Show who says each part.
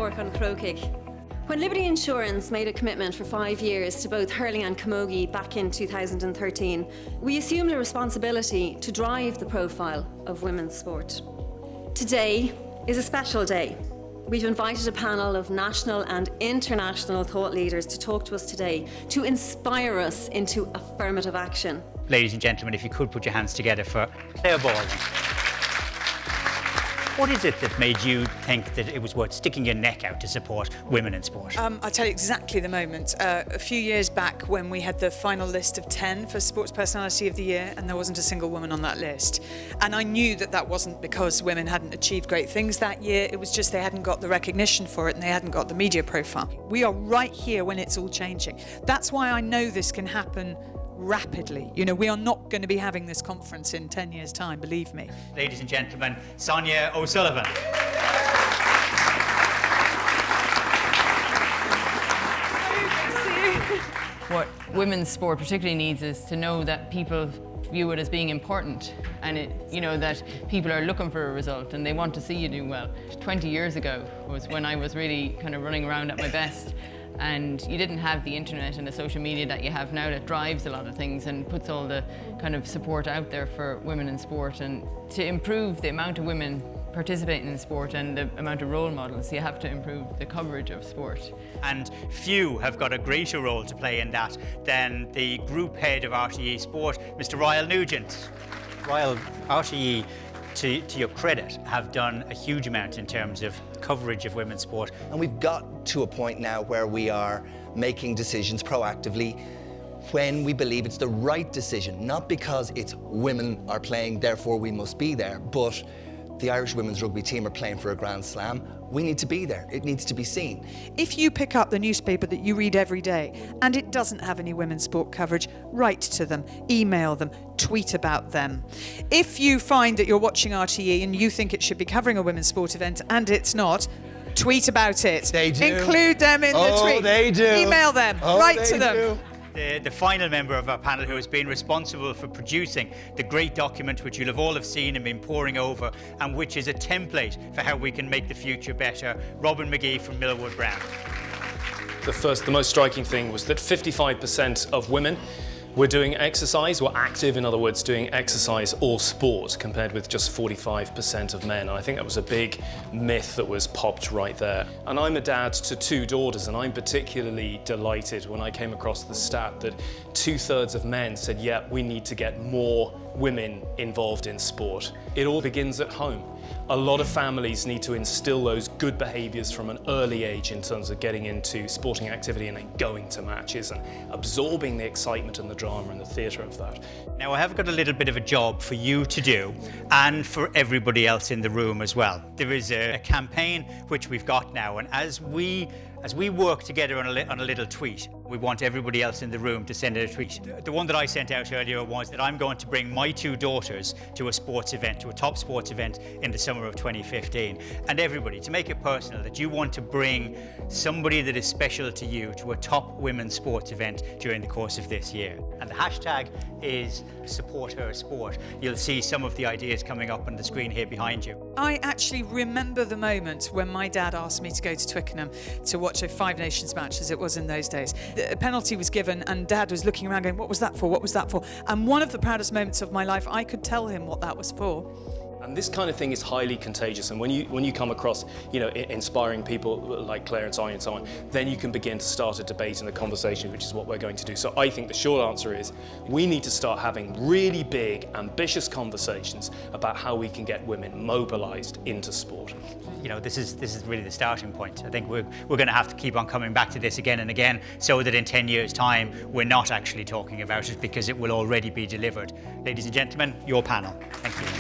Speaker 1: Cork on Crokick. When Liberty Insurance made a commitment for 5 years to both hurling and camogie back in 2013, we assumed a responsibility to drive the profile of women's sport. Today is a special day. We've invited a panel of national and international thought leaders to talk to us today to inspire us into affirmative action.
Speaker 2: Ladies and gentlemen, if you could put your hands together for Clare. What is it that made you think that it was worth sticking your neck out to support women in sport?
Speaker 3: I'll tell you exactly the moment. A few years back when we had the final list of 10 for Sports Personality of the Year, and there wasn't a single woman on that list. And I knew that that wasn't because women hadn't achieved great things that year, it was just they hadn't got the recognition for it and they hadn't got the media profile. We are right here when it's all changing. That's why I know this can happen rapidly. You know, we are not going to be having this conference in 10 years' time, believe me.
Speaker 2: Ladies and gentlemen, Sonia O'Sullivan.
Speaker 4: What women's sport particularly needs is to know that people view it as being important, and that people are looking for a result and they want to see you do well. 20 years ago was when I was really kind of running around at my best, and you didn't have the internet and the social media that you have now that drives a lot of things and puts all the kind of support out there for women in sport. And to improve the amount of women participating in sport and the amount of role models, you have to improve the coverage of sport.
Speaker 2: And few have got a greater role to play in that than the group head of RTE Sport, Mr. Ryle Nugent. Ryle, RTE, to your credit, have done a huge amount in terms of coverage of women's sport.
Speaker 5: And we've got to a point now where we are making decisions proactively when we believe it's the right decision, not because it's women are playing, therefore we must be there, but the Irish women's rugby team are playing for a Grand Slam. We need to be there. It needs to be seen.
Speaker 3: If you pick up the newspaper that you read every day and it doesn't have any women's sport coverage, write to them, email them, tweet about them. If you find that you're watching RTE and you think it should be covering a women's sport event and it's not, tweet about it.
Speaker 5: They do.
Speaker 3: Include them in the tweet.
Speaker 5: Oh, they do.
Speaker 3: Email them. Write to them.
Speaker 5: Do.
Speaker 2: The final member of our panel who has been responsible for producing the great document which you'll have all have seen and been poring over, and which is a template for how we can make the future better, Robin McGee from Millwood Brown.
Speaker 6: The most striking thing was that 55% of women were doing exercise, were active, in other words, doing exercise or sport, compared with just 45% of men. And I think that was a big myth that was popped right there. And I'm a dad to 2 daughters, and I'm particularly delighted when I came across the stat that 2/3 of men said, yeah, we need to get more women involved in sport. It all begins at home. A lot of families need to instill those good behaviours from an early age in terms of getting into sporting activity and then going to matches and absorbing the excitement and the drama and the theatre of that.
Speaker 2: Now, I have got a little bit of a job for you to do, and for everybody else in the room as well. There is a campaign which we've got now, and as we work together on a little tweet, we want everybody else in the room to send a tweet. The one that I sent out earlier was that I'm going to bring my 2 daughters to a sports event, to a top sports event in the summer of 2015. And everybody, to make it personal, that you want to bring somebody that is special to you to a top women's sports event during the course of this year. And the hashtag is Support Her Sport. You'll see some of the ideas coming up on the screen here behind you.
Speaker 3: I actually remember the moment when my dad asked me to go to Twickenham to watch a Five Nations match, as it was in those days. The penalty was given and Dad was looking around going, what was that for? What was that for? And one of the proudest moments of my life, I could tell him what that was for.
Speaker 6: And this kind of thing is highly contagious, and when you come across, inspiring people like Clare and Sonia and so on, then you can begin to start a debate and a conversation, which is what we're going to do. So I think the short answer is we need to start having really big, ambitious conversations about how we can get women mobilised into sport.
Speaker 2: This is really the starting point. I think we're going to have to keep on coming back to this again and again, so that in 10 years' time we're not actually talking about it, because it will already be delivered. Ladies and gentlemen, your panel. Thank you.